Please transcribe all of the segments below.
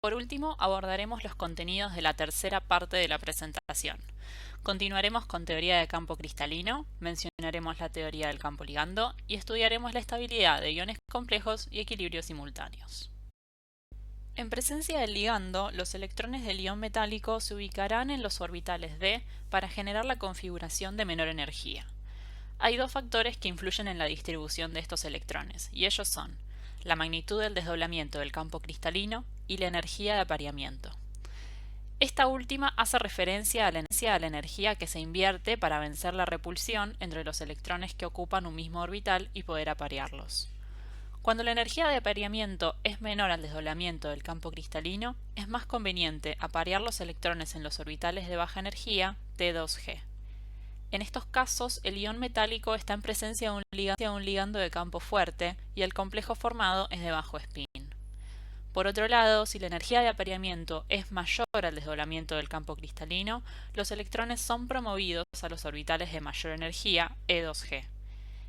Por último, abordaremos los contenidos de la tercera parte de la presentación. Continuaremos con teoría de campo cristalino, mencionaremos la teoría del campo ligando y estudiaremos la estabilidad de iones complejos y equilibrios simultáneos. En presencia del ligando, los electrones del ion metálico se ubicarán en los orbitales d para generar la configuración de menor energía. Hay dos factores que influyen en la distribución de estos electrones, y ellos son la magnitud del desdoblamiento del campo cristalino y la energía de apareamiento. Esta última hace referencia a la energía que se invierte para vencer la repulsión entre los electrones que ocupan un mismo orbital y poder aparearlos. Cuando la energía de apareamiento es menor al desdoblamiento del campo cristalino, es más conveniente aparear los electrones en los orbitales de baja energía, T2G. En estos casos, el ion metálico está en presencia de un ligando de campo fuerte y el complejo formado es de bajo spin. Por otro lado, si la energía de apareamiento es mayor al desdoblamiento del campo cristalino, los electrones son promovidos a los orbitales de mayor energía, E2G.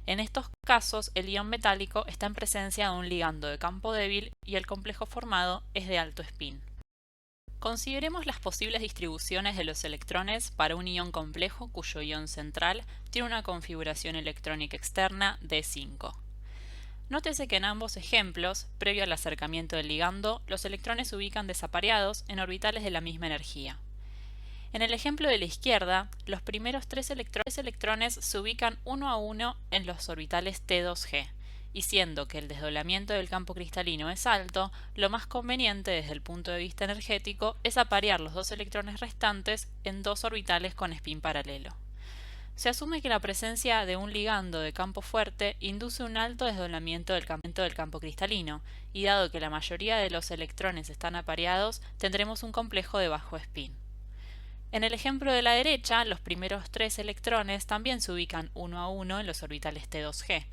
En estos casos, el ion metálico está en presencia de un ligando de campo débil y el complejo formado es de alto spin. Consideremos las posibles distribuciones de los electrones para un ion complejo cuyo ion central tiene una configuración electrónica externa d5. Nótese que en ambos ejemplos, previo al acercamiento del ligando, los electrones se ubican desapareados en orbitales de la misma energía. En el ejemplo de la izquierda, los primeros tres electrones se ubican uno a uno en los orbitales T2G, y siendo que el desdoblamiento del campo cristalino es alto, lo más conveniente desde el punto de vista energético es aparear los dos electrones restantes en dos orbitales con spin paralelo. Se asume que la presencia de un ligando de campo fuerte induce un alto desdoblamiento del campo cristalino, y dado que la mayoría de los electrones están apareados, tendremos un complejo de bajo spin. En el ejemplo de la derecha, los primeros tres electrones también se ubican uno a uno en los orbitales T2G,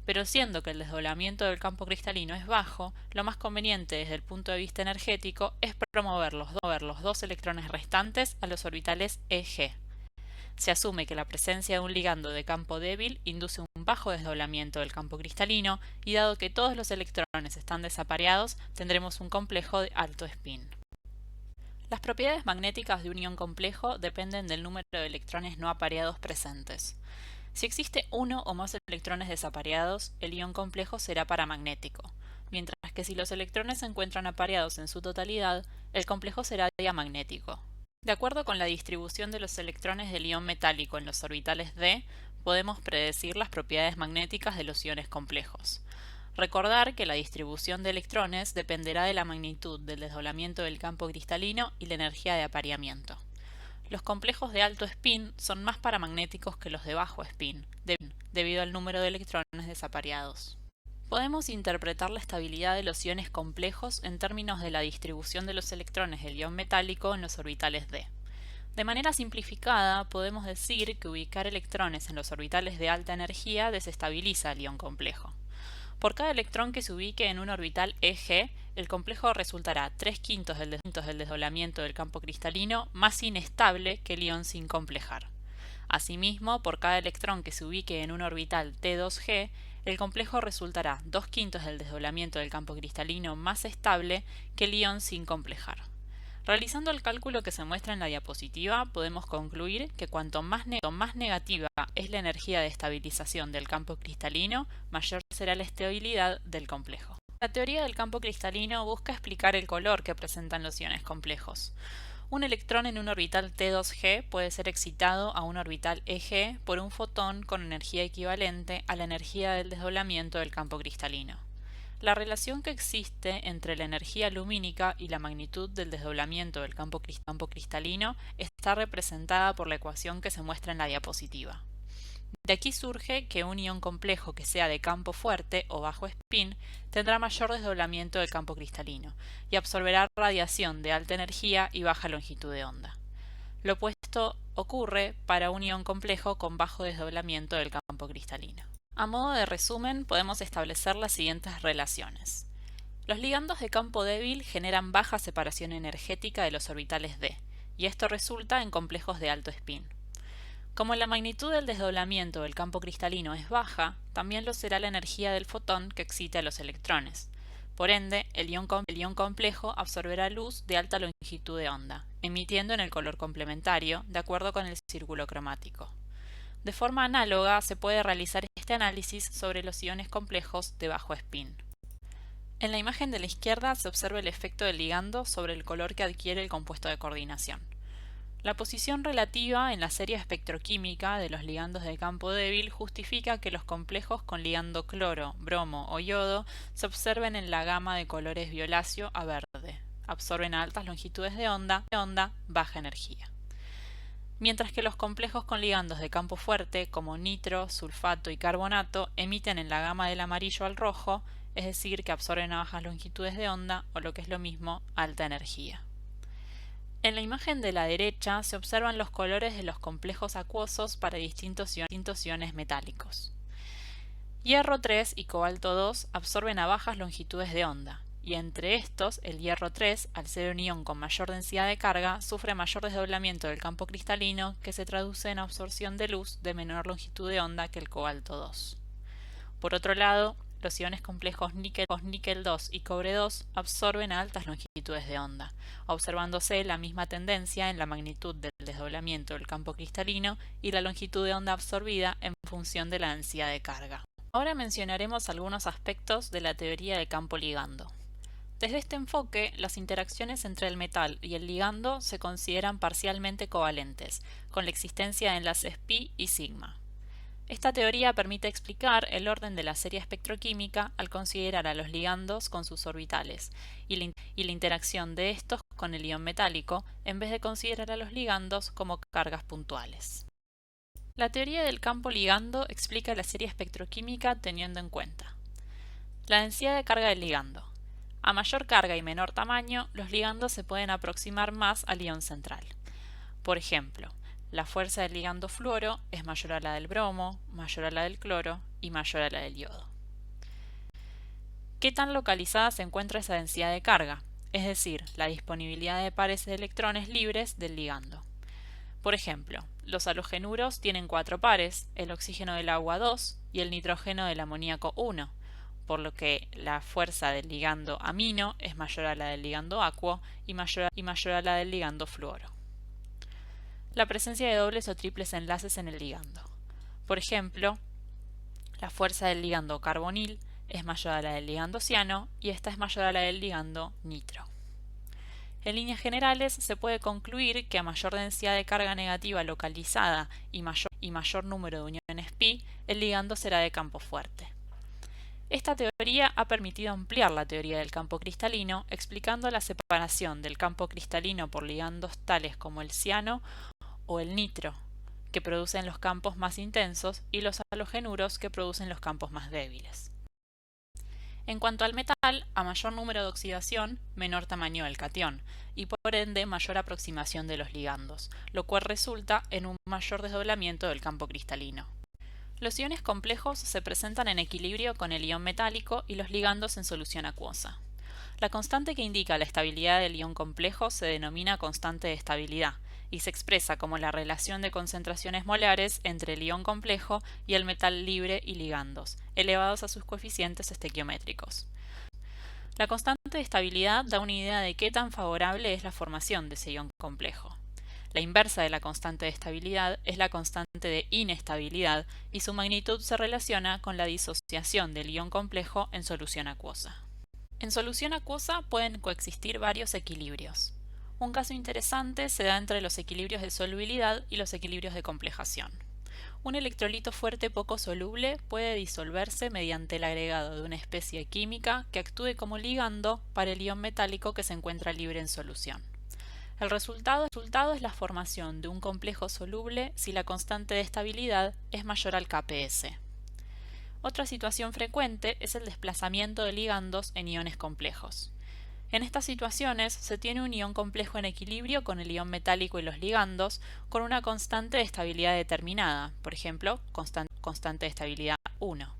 pero siendo que el desdoblamiento del campo cristalino es bajo, lo más conveniente desde el punto de vista energético es promover los dos electrones restantes a los orbitales EG. Se asume que la presencia de un ligando de campo débil induce un bajo desdoblamiento del campo cristalino y dado que todos los electrones están desapareados, tendremos un complejo de alto spin. Las propiedades magnéticas de un ion complejo dependen del número de electrones no apareados presentes. Si existe uno o más electrones desapareados, el ion complejo será paramagnético, mientras que si los electrones se encuentran apareados en su totalidad, el complejo será diamagnético. De acuerdo con la distribución de los electrones del ion metálico en los orbitales d, podemos predecir las propiedades magnéticas de los iones complejos. Recordar que la distribución de electrones dependerá de la magnitud del desdoblamiento del campo cristalino y la energía de apareamiento. Los complejos de alto spin son más paramagnéticos que los de bajo spin, debido al número de electrones desapareados. Podemos interpretar la estabilidad de los iones complejos en términos de la distribución de los electrones del ion metálico en los orbitales d. De manera simplificada, podemos decir que ubicar electrones en los orbitales de alta energía desestabiliza el ion complejo. Por cada electrón que se ubique en un orbital EG, el complejo resultará 3/5 del desdoblamiento del campo cristalino más inestable que el ion sin complejar. Asimismo, por cada electrón que se ubique en un orbital T2G, el complejo resultará 2/5 del desdoblamiento del campo cristalino más estable que el ion sin complejar. Realizando el cálculo que se muestra en la diapositiva, podemos concluir que cuanto más negativa es la energía de estabilización del campo cristalino, mayor será la estabilidad del complejo. La teoría del campo cristalino busca explicar el color que presentan los iones complejos. Un electrón en un orbital T2G puede ser excitado a un orbital EG por un fotón con energía equivalente a la energía del desdoblamiento del campo cristalino. La relación que existe entre la energía lumínica y la magnitud del desdoblamiento del campo cristalino está representada por la ecuación que se muestra en la diapositiva. De aquí surge que un ion complejo que sea de campo fuerte o bajo spin tendrá mayor desdoblamiento del campo cristalino y absorberá radiación de alta energía y baja longitud de onda. Lo opuesto ocurre para un ion complejo con bajo desdoblamiento del campo cristalino. A modo de resumen, podemos establecer las siguientes relaciones. Los ligandos de campo débil generan baja separación energética de los orbitales d, y esto resulta en complejos de alto spin. Como la magnitud del desdoblamiento del campo cristalino es baja, también lo será la energía del fotón que excite a los electrones. Por ende, el ion complejo absorberá luz de alta longitud de onda, emitiendo en el color complementario, de acuerdo con el círculo cromático. De forma análoga, se puede realizar este análisis sobre los iones complejos de bajo spin. En la imagen de la izquierda se observa el efecto del ligando sobre el color que adquiere el compuesto de coordinación. La posición relativa en la serie espectroquímica de los ligandos de campo débil justifica que los complejos con ligando cloro, bromo o yodo se observen en la gama de colores violáceo a verde. Absorben a altas longitudes de onda, baja energía. Mientras que los complejos con ligandos de campo fuerte, como nitro, sulfato y carbonato, emiten en la gama del amarillo al rojo, es decir, que absorben a bajas longitudes de onda, o lo que es lo mismo, alta energía. En la imagen de la derecha se observan los colores de los complejos acuosos para distintos iones metálicos. Hierro 3 y cobalto 2 absorben a bajas longitudes de onda, y entre estos, el hierro 3, al ser un ion con mayor densidad de carga, sufre mayor desdoblamiento del campo cristalino, que se traduce en absorción de luz de menor longitud de onda que el cobalto 2. Por otro lado, los iones complejos níquel 2 y cobre 2 absorben a altas longitudes de onda, observándose la misma tendencia en la magnitud del desdoblamiento del campo cristalino y la longitud de onda absorbida en función de la densidad de carga. Ahora mencionaremos algunos aspectos de la teoría del campo ligando. Desde este enfoque, las interacciones entre el metal y el ligando se consideran parcialmente covalentes, con la existencia de enlaces pi y sigma. Esta teoría permite explicar el orden de la serie espectroquímica al considerar a los ligandos con sus orbitales y la interacción de estos con el ion metálico, en vez de considerar a los ligandos como cargas puntuales. La teoría del campo ligando explica la serie espectroquímica teniendo en cuenta la densidad de carga del ligando. A mayor carga y menor tamaño, los ligandos se pueden aproximar más al ion central. Por ejemplo, la fuerza del ligando fluoro es mayor a la del bromo, mayor a la del cloro y mayor a la del yodo. ¿Qué tan localizada se encuentra esa densidad de carga? Es decir, la disponibilidad de pares de electrones libres del ligando. Por ejemplo, los halogenuros tienen 4 pares, el oxígeno del agua 2 y el nitrógeno del amoníaco 1, por lo que la fuerza del ligando amino es mayor a la del ligando acuo y mayor a la del ligando fluoro. La presencia de dobles o triples enlaces en el ligando. Por ejemplo, la fuerza del ligando carbonil es mayor a la del ligando ciano y esta es mayor a la del ligando nitro. En líneas generales, se puede concluir que a mayor densidad de carga negativa localizada y mayor número de uniones pi, el ligando será de campo fuerte. Esta teoría ha permitido ampliar la teoría del campo cristalino, explicando la separación del campo cristalino por ligandos tales como el ciano o el nitro, que producen los campos más intensos, y los halogenuros, que producen los campos más débiles. En cuanto al metal, a mayor número de oxidación, menor tamaño del catión, y por ende mayor aproximación de los ligandos, lo cual resulta en un mayor desdoblamiento del campo cristalino. Los iones complejos se presentan en equilibrio con el ion metálico y los ligandos en solución acuosa. La constante que indica la estabilidad del ion complejo se denomina constante de estabilidad y se expresa como la relación de concentraciones molares entre el ion complejo y el metal libre y ligandos, elevados a sus coeficientes estequiométricos. La constante de estabilidad da una idea de qué tan favorable es la formación de ese ion complejo. La inversa de la constante de estabilidad es la constante de inestabilidad y su magnitud se relaciona con la disociación del ion complejo en solución acuosa. En solución acuosa pueden coexistir varios equilibrios. Un caso interesante se da entre los equilibrios de solubilidad y los equilibrios de complejación. Un electrolito fuerte poco soluble puede disolverse mediante el agregado de una especie química que actúe como ligando para el ion metálico que se encuentra libre en solución. El resultado es la formación de un complejo soluble si la constante de estabilidad es mayor al Kps. Otra situación frecuente es el desplazamiento de ligandos en iones complejos. En estas situaciones se tiene un ion complejo en equilibrio con el ion metálico y los ligandos con una constante de estabilidad determinada, por ejemplo, constante de estabilidad 1.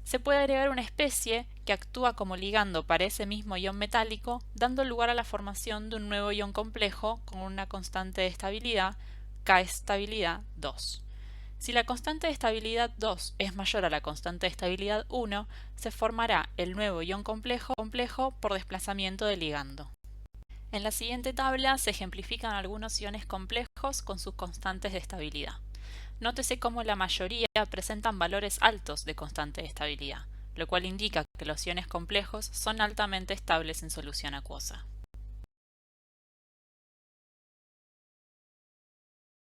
Se puede agregar una especie que actúa como ligando para ese mismo ion metálico, dando lugar a la formación de un nuevo ion complejo con una constante de estabilidad, K estabilidad 2. Si la constante de estabilidad 2 es mayor a la constante de estabilidad 1, se formará el nuevo ion complejo por desplazamiento del ligando. En la siguiente tabla se ejemplifican algunos iones complejos con sus constantes de estabilidad. Nótese cómo la mayoría presentan valores altos de constante de estabilidad, lo cual indica que los iones complejos son altamente estables en solución acuosa.